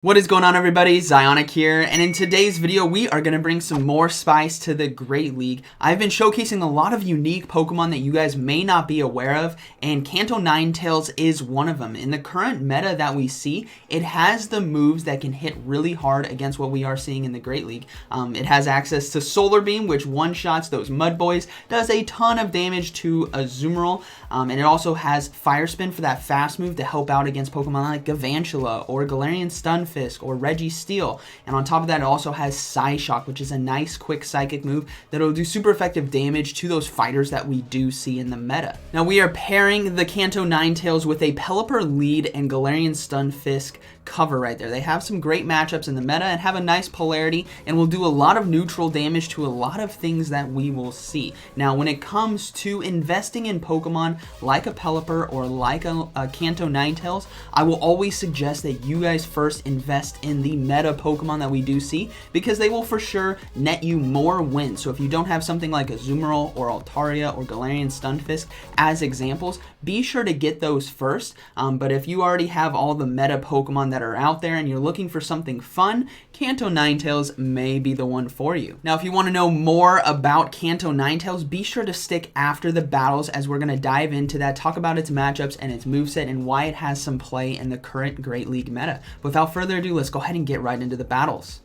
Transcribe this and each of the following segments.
What is going on, everybody? ZyoniK here, and in today's video we are going to bring some more spice to the Great League. I've been showcasing a lot of unique Pokemon that you guys may not be aware of, and Kanto Ninetales is one of them. In the current meta that we see, it has the moves that can hit really hard against what we are seeing in the Great League. It has access to Solar Beam, which one-shots those Mud Boys, does a ton of damage to Azumarill, and it also has Fire Spin for that fast move to help out against Pokemon like Galvantula or Galarian Stunfisk or Registeel. And on top of that, it also has Psyshock, which is a nice quick psychic move that will do super effective damage to those fighters that we do see in the meta. Now we are pairing the Kanto Ninetales with a Pelipper lead and Galarian Stunfisk cover right there. They have some great matchups in the meta and have a nice polarity and will do a lot of neutral damage to a lot of things that we will see. Now when it comes to investing in Pokemon like a Pelipper or like a Kanto Ninetales, I will always suggest that you guys first invest in the meta Pokemon that we do see, because they will for sure net you more wins. So if you don't have something like Azumarill or Altaria or Galarian Stunfisk as examples, be sure to get those first. But if you already have all the meta Pokemon that are out there and you're looking for something fun, Kanto Ninetales may be the one for you. Now if you want to know more about Kanto Ninetales, be sure to stick after the battles, as we're going to dive into that, talk about its matchups and its moveset and why it has some play in the current Great League meta. Without further ado, let's go ahead and get right into the battles.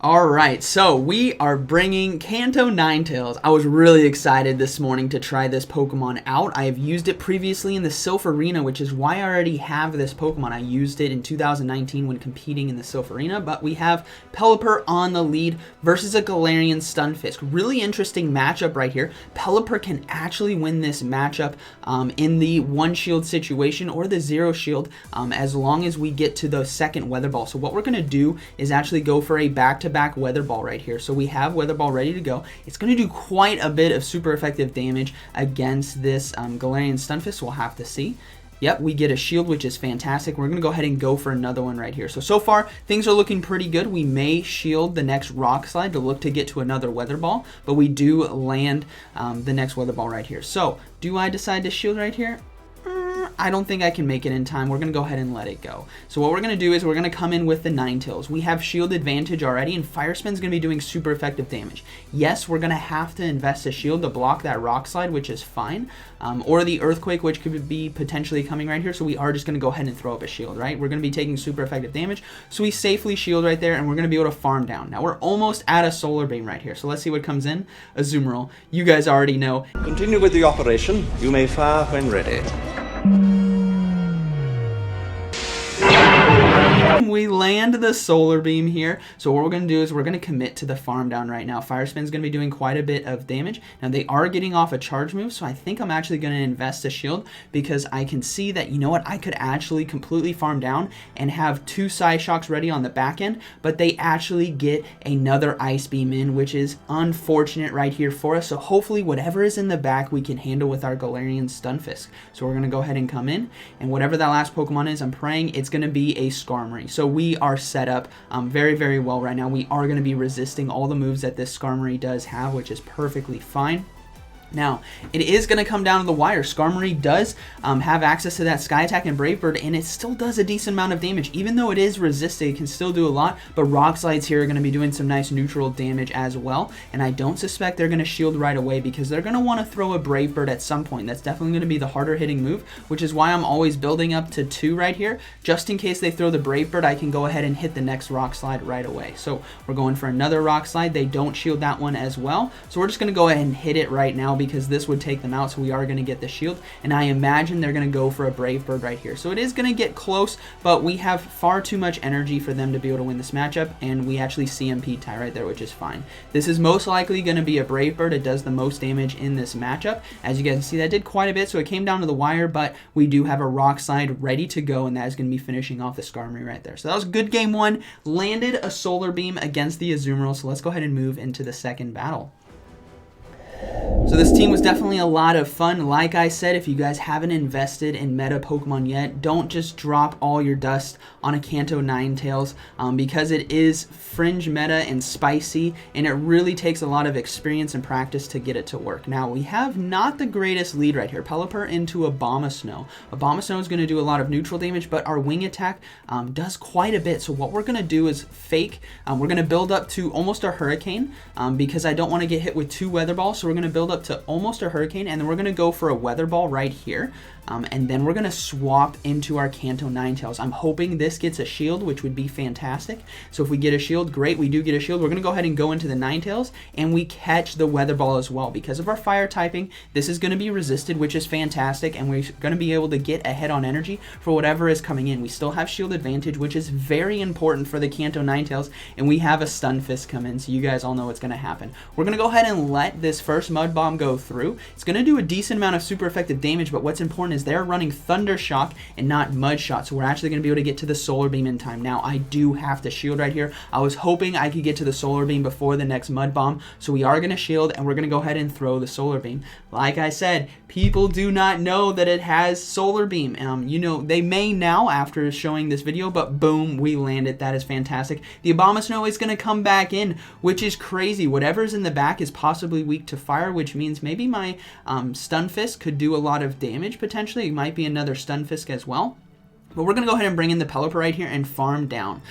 Alright, so we are bringing Kanto Ninetales. I was really excited this morning to try this Pokemon out. I have used it previously in the Silph Arena, which is why I already have this Pokemon. I used it in 2019 when competing in the Silph Arena, but we have Pelipper on the lead versus a Galarian Stunfisk. Really interesting matchup right here. Pelipper can actually win this matchup in the one shield situation or the zero shield, as long as we get to the second Weather Ball. So what we're going to do is actually go for a back-to-back Weather Ball right here. So we have Weather Ball ready to go. It's going to do quite a bit of super effective damage against this Galarian Stunfisk. We'll have to see. Yep, we get a shield, which is fantastic. We're going to go ahead and go for another one right here. So far, things are looking pretty good. We may shield the next Rock Slide to look to get to another Weather Ball, but we do land the next Weather Ball right here. So do I decide to shield right here? I don't think I can make it in time. We're going to go ahead and let it go. So what we're going to do is we're going to come in with the Ninetales. We have shield advantage already, and Fire Spin's going to be doing super effective damage. Yes, we're going to have to invest a shield to block that Rock Slide, which is fine, or the Earthquake, which could be potentially coming right here. So we are just going to go ahead and throw up a shield, right? We're going to be taking super effective damage, so we safely shield right there, and we're going to be able to farm down. Now we're almost at a Solar Beam right here, so let's see what comes in. Azumarill, you guys already know. Continue with the operation. You may fire when ready. We land the Solar Beam here. So what we're going to do is we're going to commit to the farm down right now. Fire Spin's going to be doing quite a bit of damage. Now they are getting off a charge move, so I think I'm actually going to invest a shield, because I can see that, you know what, I could actually completely farm down and have two Psyshocks ready on the back end, but they actually get another Ice Beam in, which is unfortunate right here for us. So hopefully whatever is in the back we can handle with our Galarian Stunfisk. So we're going to go ahead and come in, and whatever that last Pokemon is, I'm praying it's going to be a Skarmory. So we are set up very, very well right now. We are going to be resisting all the moves that this Skarmory does have, which is perfectly fine. Now, it is going to come down to the wire. Skarmory does have access to that Sky Attack and Brave Bird, and it still does a decent amount of damage. Even though it is resisted, it can still do a lot, but Rock Slides here are going to be doing some nice neutral damage as well, and I don't suspect they're going to shield right away, because they're going to want to throw a Brave Bird at some point. That's definitely going to be the harder hitting move, which is why I'm always building up to 2 right here. Just in case they throw the Brave Bird, I can go ahead and hit the next Rock Slide right away. So we're going for another Rock Slide. They don't shield that one as well, so we're just going to go ahead and hit it right now, because this would take them out, so we are going to get the shield, and I imagine they're going to go for a Brave Bird right here. So it is going to get close, but we have far too much energy for them to be able to win this matchup, and we actually CMP tie right there, which is fine. This is most likely going to be a Brave Bird. It does the most damage in this matchup. As you guys can see, that did quite a bit, so it came down to the wire, but we do have a Rock Slide ready to go, and that is going to be finishing off the Skarmory right there. So that was good game 1. Landed a Solar Beam against the Azumarill, so let's go ahead and move into the second battle. So this team was definitely a lot of fun. Like I said, if you guys haven't invested in meta Pokemon yet, don't just drop all your dust on a Kanto Ninetales because it is fringe meta and spicy, and it really takes a lot of experience and practice to get it to work. Now, we have not the greatest lead right here. Pelipper into Abomasnow. Abomasnow is going to do a lot of neutral damage, but our wing attack does quite a bit. So what we're going to do is fake. We're going to build up to almost a Hurricane because I don't want to get hit with 2 Weather Balls, so we're going to build up to almost a Hurricane, and then we're going to go for a Weather Ball right here. And then we're going to swap into our Kanto Ninetales. I'm hoping this gets a shield, which would be fantastic. So if we get a shield, great. We do get a shield. We're going to go ahead and go into the Ninetales, and we catch the Weather Ball as well. Because of our fire typing, this is going to be resisted, which is fantastic, and we're going to be able to get ahead on energy for whatever is coming in. We still have shield advantage, which is very important for the Kanto Ninetales, and we have a Stun Fist come in, so you guys all know what's going to happen. We're going to go ahead and let this first Mud Bomb go through. It's going to do a decent amount of super effective damage, but what's important is they're running Thunder Shock and not Mud Shot, so we're actually going to be able to get to the Solar Beam in time. Now, I do have to shield right here. I was hoping I could get to the Solar Beam before the next Mud Bomb, so we are going to shield, and we're going to go ahead and throw the Solar Beam. Like I said, people do not know that it has Solar Beam. You know, they may now after showing this video, but boom, we landed. That is fantastic. The Abomasnow is going to come back in, which is crazy. Whatever's in the back is possibly weak to fire, which means maybe my Stun Fist could do a lot of damage potentially. It might be another Stun Fist as well. But we're going to go ahead and bring in the Pelipper right here and farm down.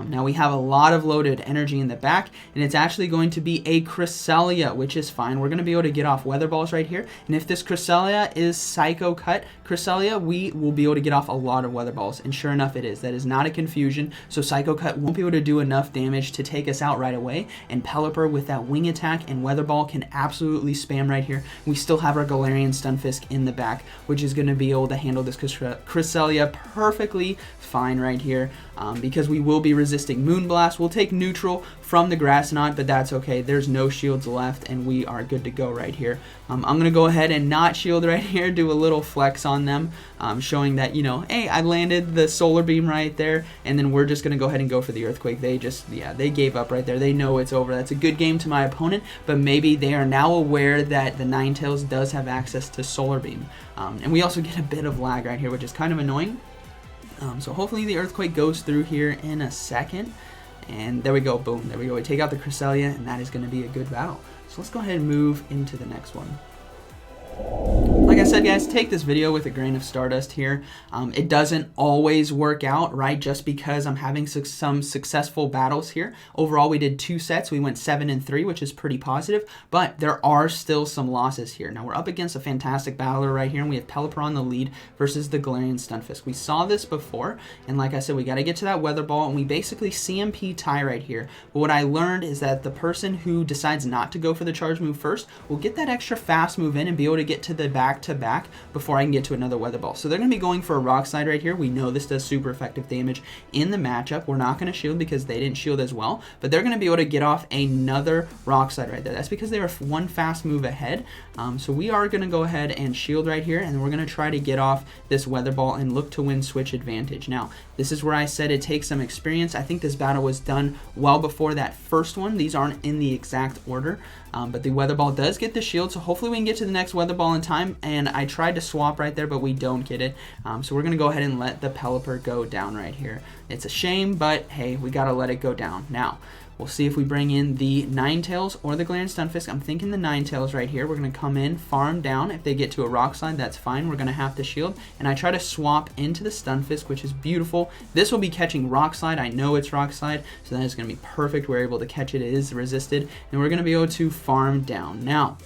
Now we have a lot of loaded energy in the back, and it's actually going to be a Cresselia, which is fine. We're going to be able to get off Weather Balls right here, and if this Cresselia is Psycho Cut Cresselia, we will be able to get off a lot of Weather Balls, and sure enough it is. That is not a confusion, so Psycho Cut won't be able to do enough damage to take us out right away, and Pelipper with that wing attack and Weather Ball can absolutely spam right here. We still have our Galarian Stunfisk in the back, which is going to be able to handle this Cresselia perfectly fine right here, because we will be resisting Moonblast. We'll take neutral from the Grass Knot, but that's okay. There's no shields left, and we are good to go right here. I'm going to go ahead and not shield right here, do a little flex on them, showing that, you know, hey, I landed the Solar Beam right there, and then we're just going to go ahead and go for the Earthquake. They just, yeah, they gave up right there. They know it's over. That's a good game to my opponent, but maybe they are now aware that the Ninetales does have access to Solar Beam. And we also get a bit of lag right here, which is kind of annoying. So hopefully the Earthquake goes through here in a second. And there we go, boom, there we go. We take out the Cresselia, and that is going to be a good battle. So let's go ahead and move into the next one. Like I said, guys, take this video with a grain of stardust here. It doesn't always work out, right? Just because I'm having some successful battles here. Overall, we did 2 sets. We went 7-3, which is pretty positive, but there are still some losses here. Now, we're up against a fantastic battler right here, and we have Pelipper on the lead versus the Galarian Stunfisk. We saw this before, and like I said, we got to get to that Weather Ball, and we basically CMP tie right here. But what I learned is that the person who decides not to go for the charge move first will get that extra fast move in and be able to get to the back-to-back before I can get to another Weather Ball. So they're going to be going for a Rock Slide right here. We know this does super effective damage in the matchup. We're not going to shield because they didn't shield as well, but they're going to be able to get off another Rock Slide right there. That's because they were one fast move ahead. So we are going to go ahead and shield right here, and we're going to try to get off this Weather Ball and look to win switch advantage. Now, this is where I said it takes some experience. I think this battle was done well before that first one. These aren't in the exact order, but the Weather Ball does get the shield, so hopefully we can get to the next Weather Ball in time, and I tried to swap right there, but we don't get it. So we're going to go ahead and let the Pelipper go down right here. It's a shame, but hey, we got to let it go down. Now, we'll see if we bring in the Ninetales or the Galarian Stunfisk. I'm thinking the Ninetales right here. We're going to come in, farm down. If they get to a Rock Slide, that's fine. We're going to have to shield. And I try to swap into the Stunfisk, which is beautiful. This will be catching Rock Slide. I know it's Rock Slide, so that is going to be perfect. We're able to catch it. It is resisted. And we're going to be able to farm down. Now,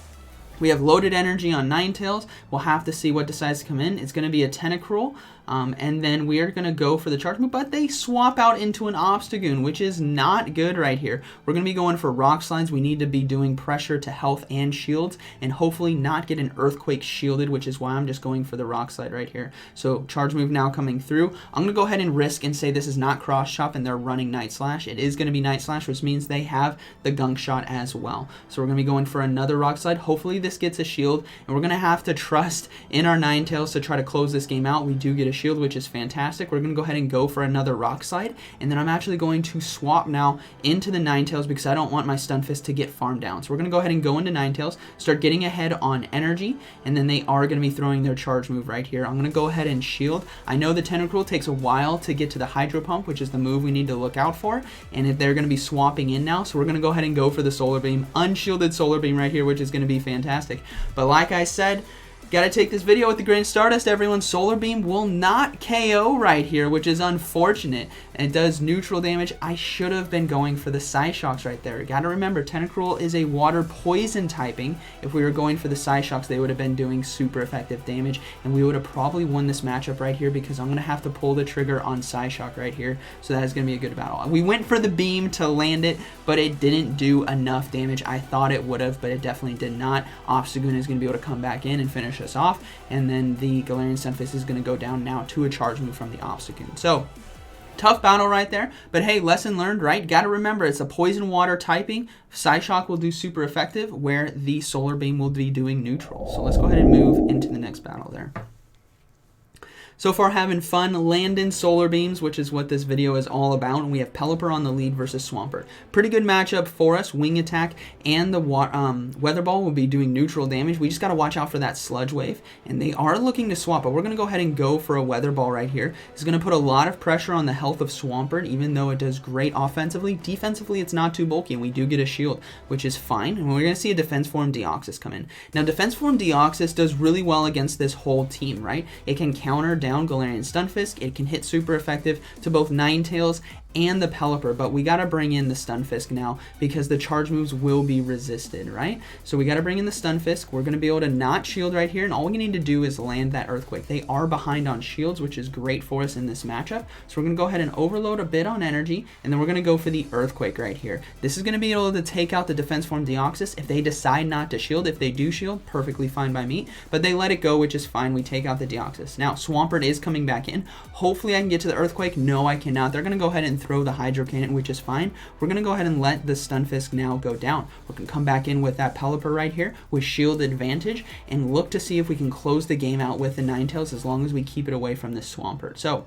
we have loaded energy on Ninetales. We'll have to see what decides to come in. It's going to be a Tentacruel. And then we are going to go for the charge move, but they swap out into an Obstagoon, which is not good right here. We're going to be going for Rock Slides. We need to be doing pressure to health and shields, and hopefully not get an Earthquake shielded, which is why I'm just going for the Rock Slide right here. So charge move now coming through. I'm going to go ahead and risk and say this is not Cross Chop, and they're running Night Slash. It is going to be Night Slash, which means they have the Gunk Shot as well. So we're going to be going for another Rock Slide. Hopefully this this gets a shield, and we're going to have to trust in our Ninetales to try to close this game out. We do get a shield, which is fantastic. We're going to go ahead and go for another Rock Slide, and then I'm actually going to swap now into the Ninetales because I don't want my Stunfisk to get farmed down. So we're going to go ahead and go into Ninetales, start getting ahead on energy, and then they are going to be throwing their charge move right here. I'm going to go ahead and shield. I know the Tentacruel takes a while to get to the Hydro Pump, which is the move we need to look out for, and if they're going to be swapping in now, so we're going to go ahead and go for the Solar Beam, unshielded Solar Beam right here, which is going to be fantastic. But like I said, gotta take this video with a grain of Stardust, everyone. Solar Beam will not KO right here, which is unfortunate, and it does neutral damage. I should have been going for the Psyshocks right there. Gotta remember, Tentacruel is a water poison typing. If we were going for the Psyshocks, they would have been doing super effective damage, and we would have probably won this matchup right here because I'm gonna have to pull the trigger on Psyshock right here, so that is gonna be a good battle. We went for the beam to land it, but it didn't do enough damage. I thought it would have, but it definitely did not. Obstagoon is gonna be able to come back in and finish us off, and then the Galarian Stunfisk is going to go down now to a charge move from the Obstagoon. So tough battle right there, but hey, lesson learned, right? Got to remember, it's a poison water typing. Psyshock will do super effective, where the Solar Beam will be doing neutral. So let's go ahead and move into the next battle there. So far, having fun landing Solar Beams, which is what this video is all about. And we have Pelipper on the lead versus Swampert. Pretty good matchup for us. Wing Attack and the Weather Ball will be doing neutral damage. We just got to watch out for that Sludge Wave. And they are looking to swap, but we're going to go ahead and go for a Weather Ball right here. It's going to put a lot of pressure on the health of Swampert, even though it does great offensively. Defensively, it's not too bulky, and we do get a shield, which is fine. And we're going to see a Defense Form Deoxys come in. Now, Defense Form Deoxys does really well against this whole team, right? It can counter down Galarian Stunfisk. It can hit super effective to both Ninetales and the Pelipper, but we got to bring in the Stunfisk now because the charge moves will be resisted, right? So we got to bring in the Stunfisk. We're going to be able to not shield right here, and all we need to do is land that Earthquake. They are behind on shields, which is great for us in this matchup. So we're going to go ahead and overload a bit on energy, and then we're going to go for the Earthquake right here. This is going to be able to take out the Defense Form Deoxys if they decide not to shield. If they do shield, perfectly fine by me, but they let it go, which is fine. We take out the Deoxys. Now, Swampert is coming back in. Hopefully I can get to the Earthquake. No, I cannot. They're going to go ahead and throw the Hydro Cannon, which is fine. We're going to go ahead and let the Stunfisk now go down. We're going to come back in with that Pelipper right here with shield advantage and look to see if we can close the game out with the Ninetales as long as we keep it away from this Swampert. So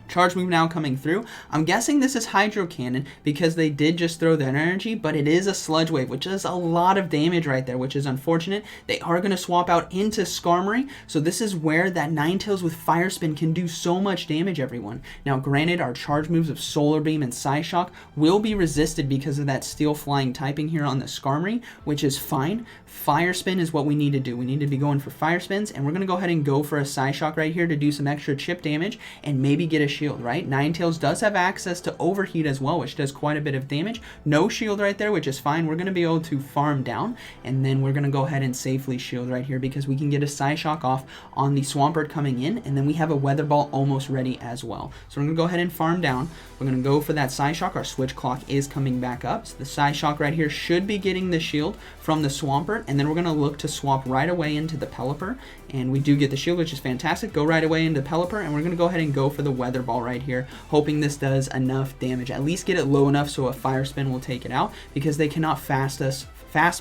charge move now coming through. I'm guessing this is Hydro Cannon because they did just throw their energy, but it is a Sludge Wave, which is a lot of damage right there, which is unfortunate. They are going to swap out into Skarmory, so this is where that Ninetales with Fire Spin can do so much damage, everyone. Now, granted, our charge moves of Solar Beam and Psyshock will be resisted because of that Steel Flying typing here on the Skarmory, which is fine. Fire Spin is what we need to do. We need to be going for Fire Spins, and we're going to go ahead and go for a Psyshock right here to do some extra chip damage and maybe get a shield, right? Ninetales does have access to Overheat as well, which does quite a bit of damage. No shield right there, which is fine. We're going to be able to farm down, and then we're going to go ahead and safely shield right here because we can get a Psyshock off on the Swampert coming in, and then we have a Weather Ball almost ready as well. So we're going to go ahead and farm down. We're going to go for that Psyshock. Our switch clock is coming back up. So the Psyshock right here should be getting the shield from the Swampert, and then we're going to look to swap right away into the Pelipper, and we do get the shield, which is fantastic. Go right away into Pelipper, and we're going to go ahead and go for the Weather Ball right here, hoping this does enough damage. At least get it low enough so a Fire Spin will take it out because they cannot fast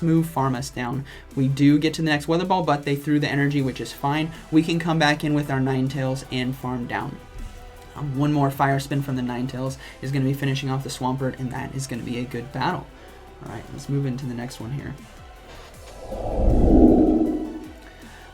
move farm us down. We do get to the next Weather Ball, but they threw the energy, which is fine. We can come back in with our Ninetales and farm down. One more Fire Spin from the Ninetales is going to be finishing off the Swampert, and that is going to be a good battle. Alright, let's move into the next one here.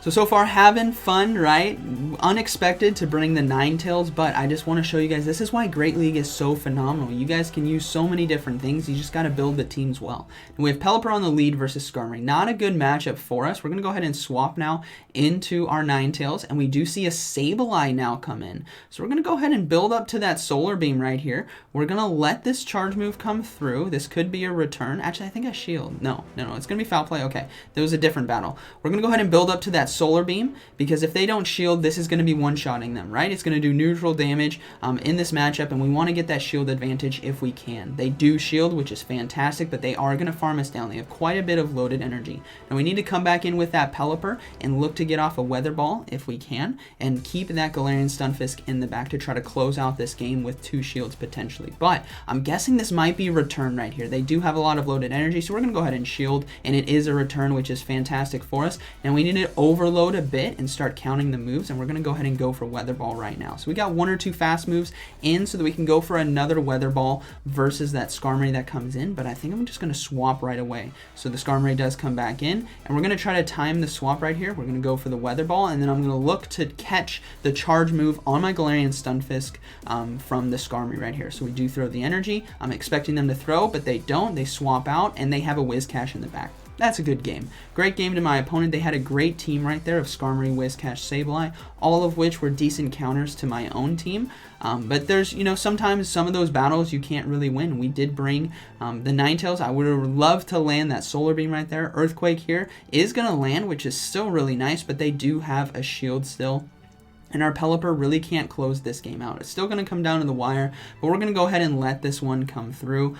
So far having fun, right? Unexpected to bring the Ninetales, but I just want to show you guys, this is why Great League is so phenomenal. You guys can use so many different things. You just got to build the teams well. And we have Pelipper on the lead versus Skarmory. Not a good matchup for us. We're going to go ahead and swap now into our Ninetales, and we do see a Sableye now come in. So we're going to go ahead and build up to that Solar Beam right here. We're going to let this charge move come through. This could be a return. Actually, I think I shield. No, it's going to be foul play. Okay, there was a different battle. We're going to go ahead and build up to that Solar Beam because if they don't shield, this is going to be one-shotting them, right? It's going to do neutral damage in this matchup, and we want to get that shield advantage if we can. They do shield, which is fantastic, but they are going to farm us down. They have quite a bit of loaded energy. And we need to come back in with that Pelipper and look to get off a Weather Ball if we can, and keep that Galarian Stunfisk in the back to try to close out this game with 2 shields potentially. But I'm guessing this might be return right here. They do have a lot of loaded energy, so we're going to go ahead and shield, and it is a return, which is fantastic for us. And we need to overload a bit and start counting the moves, and we're going to go ahead and go for Weather Ball right now. So we got 1 or 2 fast moves in so that we can go for another Weather Ball versus that Skarmory that comes in, but I think I'm just going to swap right away. So the Skarmory does come back in, and we're going to try to time the swap right here. We're going to go for the Weather Ball, and then I'm going to look to catch the charge move on my Galarian Stunfisk from the Skarmory right here. So we do throw the energy. I'm expecting them to throw, but they don't. They swap out, and they have a Whiscash in the back. That's a good game. Great game to my opponent. They had a great team right there of Skarmory, Whiscash, Sableye, all of which were decent counters to my own team. But there's, sometimes some of those battles you can't really win. We did bring the Ninetales. I would have loved to land that Solar Beam right there. Earthquake here is going to land, which is still really nice, but they do have a shield still. And our Pelipper really can't close this game out. It's still going to come down to the wire, but we're going to go ahead and let this one come through.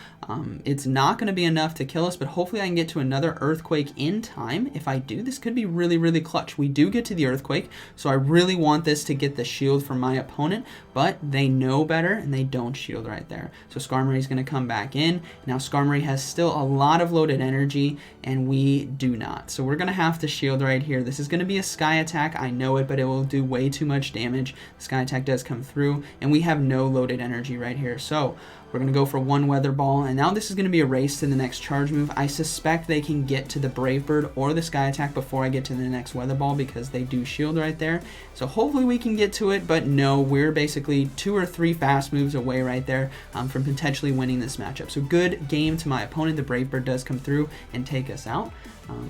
It's not going to be enough to kill us, but hopefully I can get to another Earthquake in time. If I do, this could be really, really clutch. We do get to the Earthquake, so I really want this to get the shield from my opponent, but they know better, and they don't shield right there. So Skarmory is going to come back in. Now Skarmory has still a lot of loaded energy, and we do not. So we're going to have to shield right here. This is going to be a Sky Attack. I know it, but it will do way too much damage. The Sky Attack does come through, and we have no loaded energy right here. So we're going to go for 1 Weather Ball, and now this is going to be a race to the next charge move. I suspect they can get to the Brave Bird or the Sky Attack before I get to the next Weather Ball because they do shield right there. So hopefully we can get to it, but no, we're basically 2 or 3 fast moves away right there from potentially winning this matchup. So good game to my opponent. The Brave Bird does come through and take us out.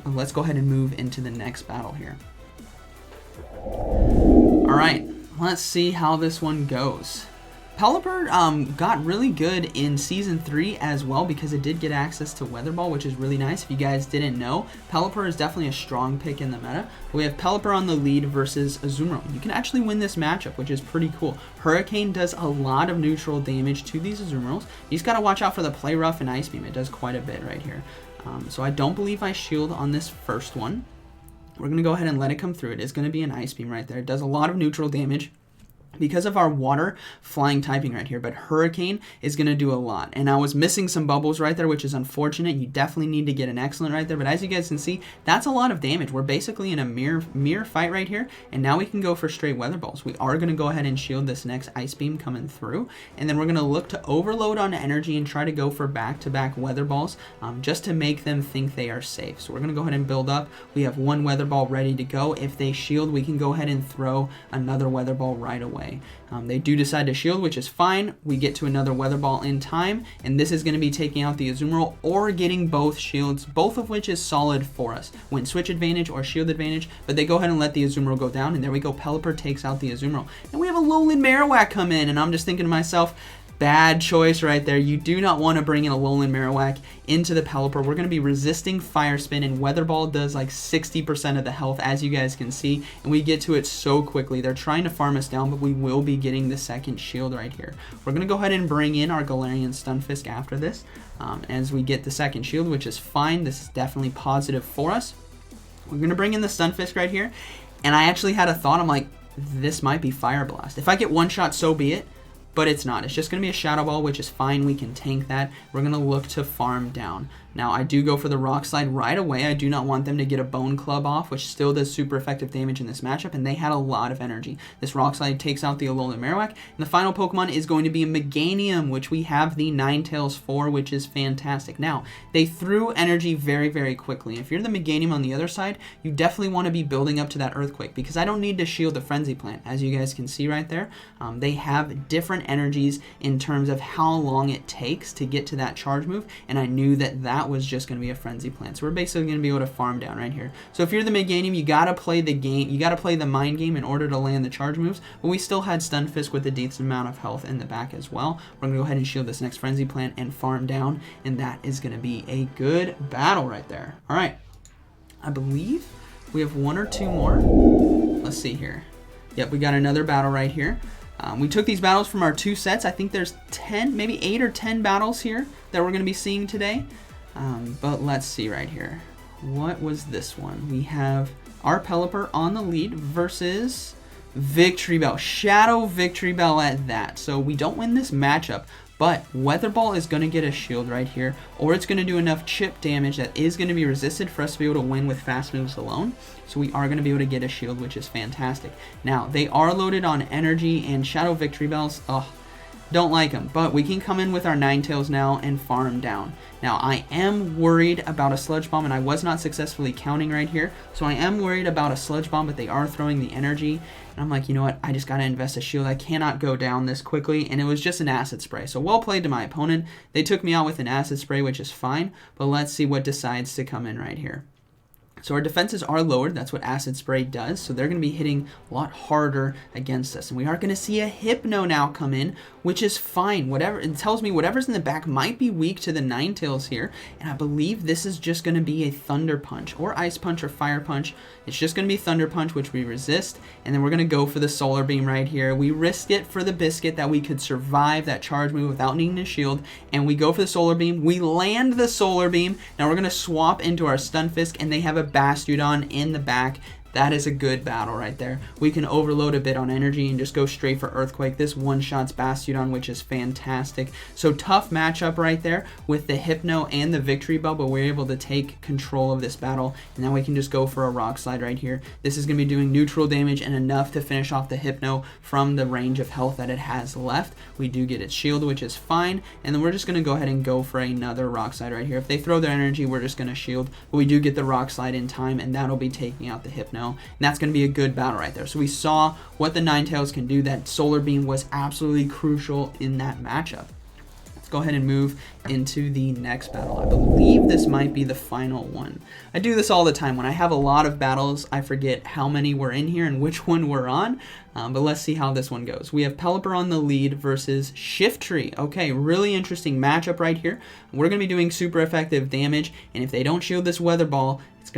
Let's go ahead and move into the next battle here. Alright, let's see how this one goes. Pelipper got really good in Season 3 as well because it did get access to Weather Ball, which is really nice. If you guys didn't know, Pelipper is definitely a strong pick in the meta. We have Pelipper on the lead versus Azumarill. You can actually win this matchup, which is pretty cool. Hurricane does a lot of neutral damage to these Azumarills. You just got to watch out for the Play Rough and Ice Beam. It does quite a bit right here. So I don't believe I shield on this first one. We're going to go ahead and let it come through. It is going to be an Ice Beam right there. It does a lot of neutral damage because of our water flying typing right here, but Hurricane is going to do a lot. And I was missing some bubbles right there, which is unfortunate. You definitely need to get an excellent right there, but as you guys can see, that's a lot of damage. We're basically in a mirror fight right here, and now we can go for straight Weather Balls. We are going to go ahead and shield this next Ice Beam coming through, and then we're going to look to overload on energy and try to go for back-to-back Weather Balls just to make them think they are safe. So we're going to go ahead and build up. We have 1 Weather Ball ready to go. If they shield, we can go ahead and throw another Weather Ball right away. They do decide to shield, which is fine. We get to another Weather Ball in time, and this is going to be taking out the Azumarill or getting both shields, both of which is solid for us. Win switch advantage or shield advantage, but they go ahead and let the Azumarill go down, and there we go. Pelipper takes out the Azumarill. And we have a Alolan Marowak come in, and I'm just thinking to myself, bad choice right there. You do not want to bring in a Alolan Marowak into the Pelipper. We're going to be resisting Fire Spin, and Weather Ball does like 60% of the health, as you guys can see, and we get to it so quickly. They're trying to farm us down, but we will be getting the second shield right here. We're going to go ahead and bring in our Galarian Stunfisk after this as we get the second shield, which is fine. This is definitely positive for us. We're going to bring in the Stunfisk right here, and I actually had a thought. I'm like, this might be Fire Blast. If I get one shot, so be it. But it's not. It's just going to be a Shadow Ball, which is fine. We can tank that. We're going to look to farm down. Now, I do go for the Rock Slide right away. I do not want them to get a Bone Club off, which still does super effective damage in this matchup, and they had a lot of energy. This Rock Slide takes out the Alolan Marowak, and the final Pokemon is going to be a Meganium, which we have the Ninetales for, which is fantastic. Now, they threw energy very, very quickly. If you're the Meganium on the other side, you definitely want to be building up to that Earthquake, because I don't need to shield the Frenzy Plant. As you guys can see right there, they have different energies in terms of how long it takes to get to that charge move, and I knew that that was just going to be a Frenzy Plant. So we're basically going to be able to farm down right here. So if you're the Meganium, you got to play the game, you got to play the mind game in order to land the charge moves, but we still had Stunfisk with a decent amount of health in the back as well. We're going to go ahead and shield this next Frenzy Plant and farm down, and that is going to be a good battle right there. Alright, I believe we have 1 or 2 more. Let's see here. Yep, we got another battle right here. We took these battles from our 2 sets. I think there's 10, maybe 8 or 10 battles here that we're going to be seeing today. But let's see right here. What was this one? We have our Pelipper on the lead versus Victory Bell. Shadow Victory Bell at that. So we don't win this matchup, but Weather Ball is going to get a shield right here, or it's going to do enough chip damage that is going to be resisted for us to be able to win with fast moves alone. So we are going to be able to get a shield, which is fantastic. Now, they are loaded on energy, and Shadow Victory Bells, don't like them, but we can come in with our Ninetales now and farm down. Now, I am worried about a Sludge Bomb, and I was not successfully counting right here, so I am worried about a Sludge Bomb, but they are throwing the energy, and I'm like, you know what, I just got to invest a shield. I cannot go down this quickly, and it was just an Acid Spray. So well played to my opponent. They took me out with an Acid Spray, which is fine, but let's see what decides to come in right here. So our defenses are lowered. That's what Acid Spray does. So they're going to be hitting a lot harder against us. And we are going to see a Hypno now come in, which is fine. Whatever it tells me, whatever's in the back might be weak to the Ninetales here. And I believe this is just going to be a Thunder Punch or Ice Punch or Fire Punch. It's just going to be Thunder Punch, which we resist. And then we're going to go for the Solar Beam right here. We risk it for the Biscuit that we could survive that charge move without needing a shield. And we go for the Solar Beam. We land the Solar Beam. Now we're going to swap into our Stunfisk, and they have a Bastiodon in the back. That is a good battle right there. We can overload a bit on energy and just go straight for Earthquake. This one-shots Bastiodon, which is fantastic. So tough matchup right there with the Hypno and the Victory Bell, but we're able to take control of this battle. And now we can just go for a Rock Slide right here. This is going to be doing neutral damage and enough to finish off the Hypno from the range of health that it has left. We do get its shield, which is fine. And then we're just going to go ahead and go for another Rock Slide right here. If they throw their energy, we're just going to shield. But we do get the Rock Slide in time, and that'll be taking out the Hypno. And that's going to be a good battle right there. So we saw what the Ninetales can do. That Solar Beam was absolutely crucial in that matchup. Let's go ahead and move into the next battle. I believe this might be the final one. I do this all the time. When I have a lot of battles, I forget how many were in here and which one we're on. But let's see how this one goes. We have Pelipper on the lead versus Shiftry. Okay, really interesting matchup right here. We're going to be doing super effective damage, and if they don't shield this Weather Ball, it's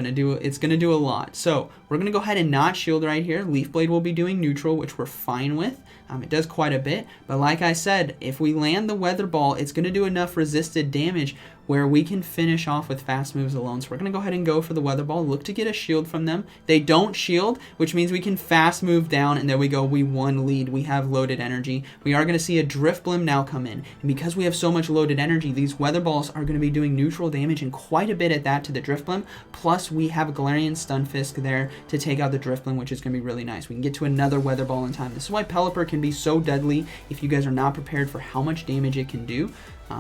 gonna do a lot. So we're gonna go ahead and not shield right here. Leaf Blade will be doing neutral, which we're fine with. It does quite a bit, but like I said, if we land the Weather Ball, it's gonna do enough resisted damage where we can finish off with fast moves alone. So we're going to go ahead and go for the Weather Ball, look to get a shield from them. They don't shield, which means we can fast move down, and there we go. We won lead. We have loaded energy. We are going to see a Drifblim now come in, and because we have so much loaded energy, these Weather Balls are going to be doing neutral damage and quite a bit at that to the Drifblim, plus we have a Galarian Stunfisk there to take out the Drifblim, which is going to be really nice. We can get to another Weather Ball in time. This is why Pelipper can be so deadly if you guys are not prepared for how much damage it can do.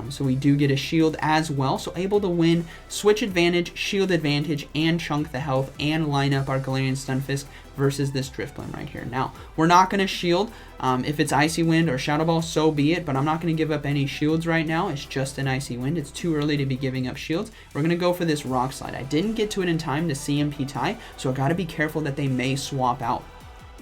So we do get a shield as well, so able to win switch advantage, shield advantage, and chunk the health, and line up our Galarian Stunfisk versus this Drifblim right here. Now, we're not going to shield. If it's Icy Wind or Shadow Ball, so be it, but I'm not going to give up any shields right now. It's just an Icy Wind. It's too early to be giving up shields. We're going to go for this Rock Slide. I didn't get to it in time to CMP tie, so I got to be careful that they may swap out.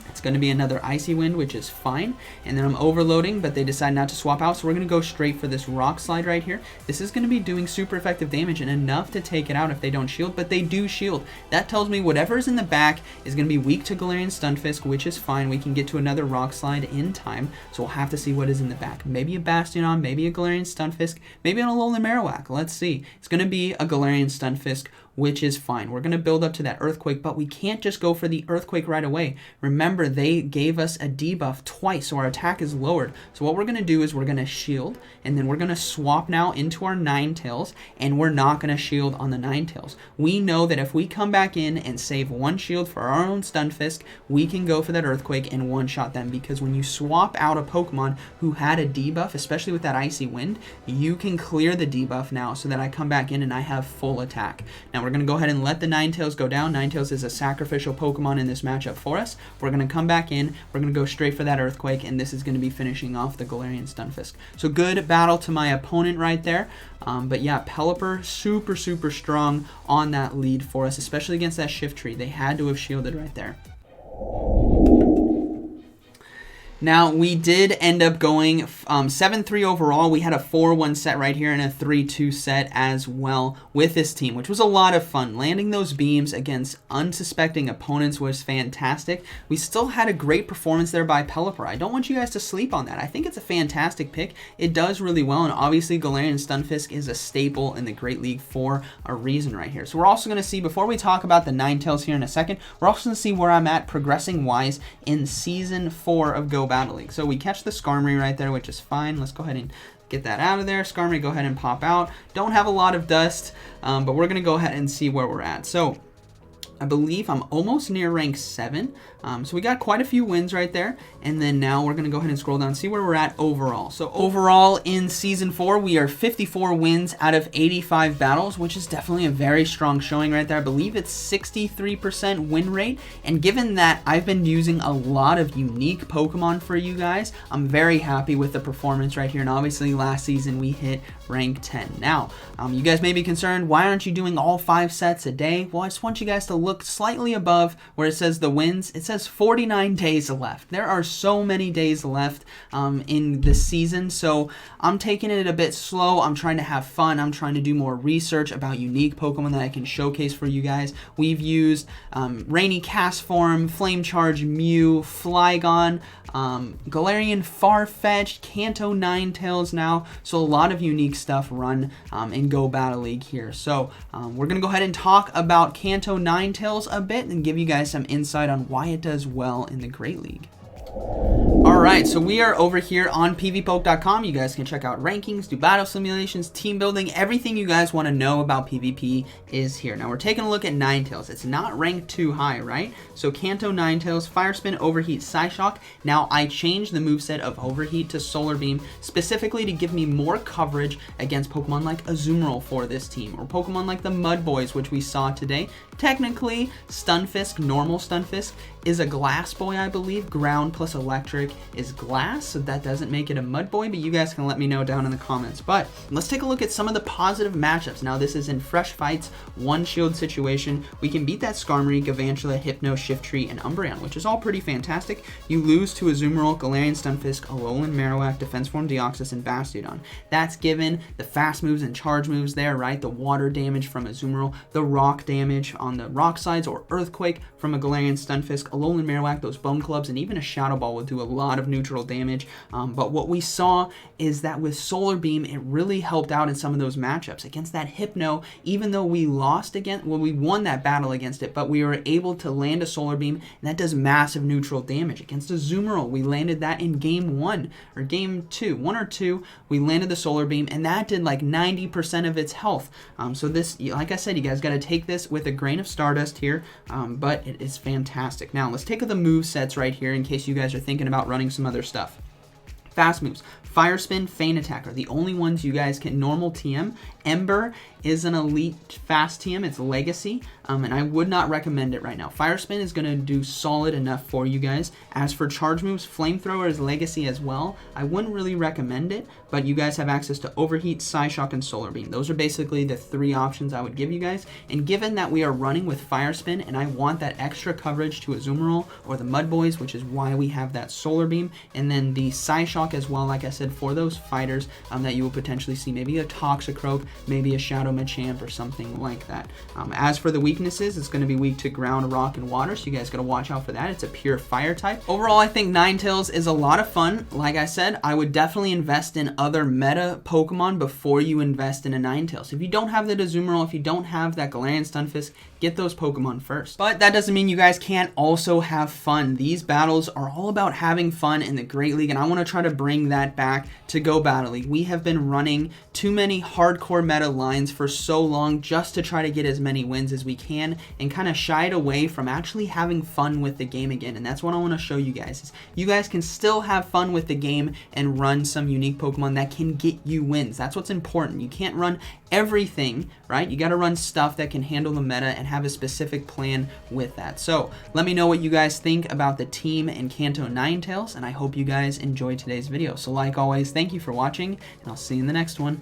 It's going to be another Icy Wind, which is fine. And then I'm overloading, but they decide not to swap out. So we're going to go straight for this Rock Slide right here. This is going to be doing super effective damage and enough to take it out if they don't shield, but they do shield. That tells me whatever is in the back is going to be weak to Galarian Stunfisk, which is fine. We can get to another Rock Slide in time, so we'll have to see what is in the back. Maybe a Bastiodon, maybe a Galarian Stunfisk, maybe an Alolan Marowak. Let's see. It's going to be a Galarian Stunfisk, which is fine. We're going to build up to that Earthquake, but we can't just go for the Earthquake right away. Remember, they gave us a debuff twice, so our attack is lowered. So what we're going to do is we're going to shield, and then we're going to swap now into our Ninetales, and we're not going to shield on the Ninetales. We know that if we come back in and save one shield for our own Stunfisk, we can go for that Earthquake and one-shot them, because when you swap out a Pokemon who had a debuff, especially with that Icy Wind, you can clear the debuff now so that I come back in and I have full attack. Now we're going to go ahead and let the Ninetales go down. Ninetales is a sacrificial Pokemon in this matchup for us. We're going to come back in. We're going to go straight for that Earthquake, and this is going to be finishing off the Galarian Stunfisk. So good battle to my opponent right there. But yeah, Pelipper super, super strong on that lead for us, especially against that Shiftry. They had to have shielded right there. Now, we did end up going 7-3 overall. We had a 4-1 set right here and a 3-2 set as well with this team, which was a lot of fun. Landing those beams against unsuspecting opponents was fantastic. We still had a great performance there by Pelipper. I don't want you guys to sleep on that. I think it's a fantastic pick. It does really well, and obviously Galarian Stunfisk is a staple in the Great League for a reason right here. So we're also going to see, before we talk about the Ninetales here in a second, we're also going to see where I'm at progressing-wise in Season 4 of GO Battle League. So we catch the Skarmory right there, which is fine. Let's go ahead and get that out of there. Skarmory, go ahead and pop out. Don't have a lot of dust, but we're going to go ahead and see where we're at. So I believe I'm almost near rank 7. So we got quite a few wins right there. And then now we're going to go ahead and scroll down and see where we're at overall. So overall in Season 4, we are 54 wins out of 85 battles, which is definitely a very strong showing right there. I believe it's 63% win rate. And given that I've been using a lot of unique Pokemon for you guys, I'm very happy with the performance right here. And obviously last season we hit rank 10. Now, you guys may be concerned, why aren't you doing all 5 sets a day? Well, I just want you guys to look slightly above where it says the wins. It says 49 days left. There are so many days left in the season, so I'm taking it a bit slow. I'm trying to have fun. I'm trying to do more research about unique Pokemon that I can showcase for you guys. We've used Rainy Castform, Flame Charge Mew, Flygon, Galarian Farfetch'd, Kanto Ninetales now, so a lot of unique stuff run in GO Battle League here. So we're going to go ahead and talk about Kanto Ninetales a bit and give you guys some insight on why it does well in the Great League. Alright, so we are over here on pvpoke.com. You guys can check out rankings, do battle simulations, team building, everything you guys want to know about PvP is here. Now we're taking a look at Ninetales. It's not ranked too high, right? So Kanto Ninetales, Fire Spin, Overheat, Psyshock. Now I changed the moveset of Overheat to Solar Beam specifically to give me more coverage against Pokemon like Azumarill for this team, or Pokemon like the Mud Boys, which we saw today. Technically, Stunfisk, normal Stunfisk, is a Glass Boy, I believe. Ground plus Electric is Glass, so that doesn't make it a Mud Boy, but you guys can let me know down in the comments. But let's take a look at some of the positive matchups. Now, this is in Fresh Fights, one shield situation. We can beat that Skarmory, Galvantula, Hypno, Shiftry, and Umbreon, which is all pretty fantastic. You lose to Azumarill, Galarian Stunfisk, Alolan Marowak, Defense Form Deoxys, and Bastiodon. That's given the fast moves and charge moves there, right? The water damage from Azumarill, the rock damage on the rock sides, or Earthquake from a Galarian Stunfisk, Alolan Marowak, those Bone Clubs, and even a Shadow Ball will do a lot of neutral damage. But what we saw is that with Solar Beam, it really helped out in some of those matchups. Against that Hypno, even though we lost against, well, we won that battle against it, but we were able to land a Solar Beam, and that does massive neutral damage. Against Azumarill, we landed that in game 1, or game 2, 1 or 2, we landed the Solar Beam, and that did like 90% of its health. So this, like I said, you guys got to take this with a grain of Stardust here, but it is fantastic. Now, let's take the move sets right here in case you guys are thinking about running some other stuff. Fast moves. Fire Spin, Feint Attack are the only ones you guys can normal TM. Ember is an elite fast TM. It's Legacy, and I would not recommend it right now. Fire Spin is going to do solid enough for you guys. As for charge moves, Flamethrower is Legacy as well. I wouldn't really recommend it, but you guys have access to Overheat, Psyshock, and Solar Beam. Those are basically the 3 options I would give you guys. And given that we are running with Fire Spin, and I want that extra coverage to Azumarill or the Mud Boys, which is why we have that Solar Beam, and then the Psyshock as well, like I said, for those fighters that you will potentially see, maybe a Toxicroak, maybe a Shadow Machamp, or something like that. As for the weaknesses, it's going to be weak to ground, rock, and water, so you guys got to watch out for that. It's a pure fire type. Overall, I think Ninetales is a lot of fun. Like I said, I would definitely invest in other meta Pokemon before you invest in a Ninetales. If you don't have that Azumarill, if you don't have that Galarian Stunfisk, get those Pokemon first. But that doesn't mean you guys can't also have fun. These battles are all about having fun in the Great League, and I want to try to bring that back to GO Battle League. We have been running too many hardcore meta lines for so long just to try to get as many wins as we can and kind of shied away from actually having fun with the game again. And that's what I want to show you guys, is you guys can still have fun with the game and run some unique Pokemon that can get you wins. That's what's important. You can't run everything, right? You got to run stuff that can handle the meta and have a specific plan with that. So let me know what you guys think about the team in Kanto Ninetales, and I hope you guys enjoyed today's video. So like always, thank you for watching, and I'll see you in the next one.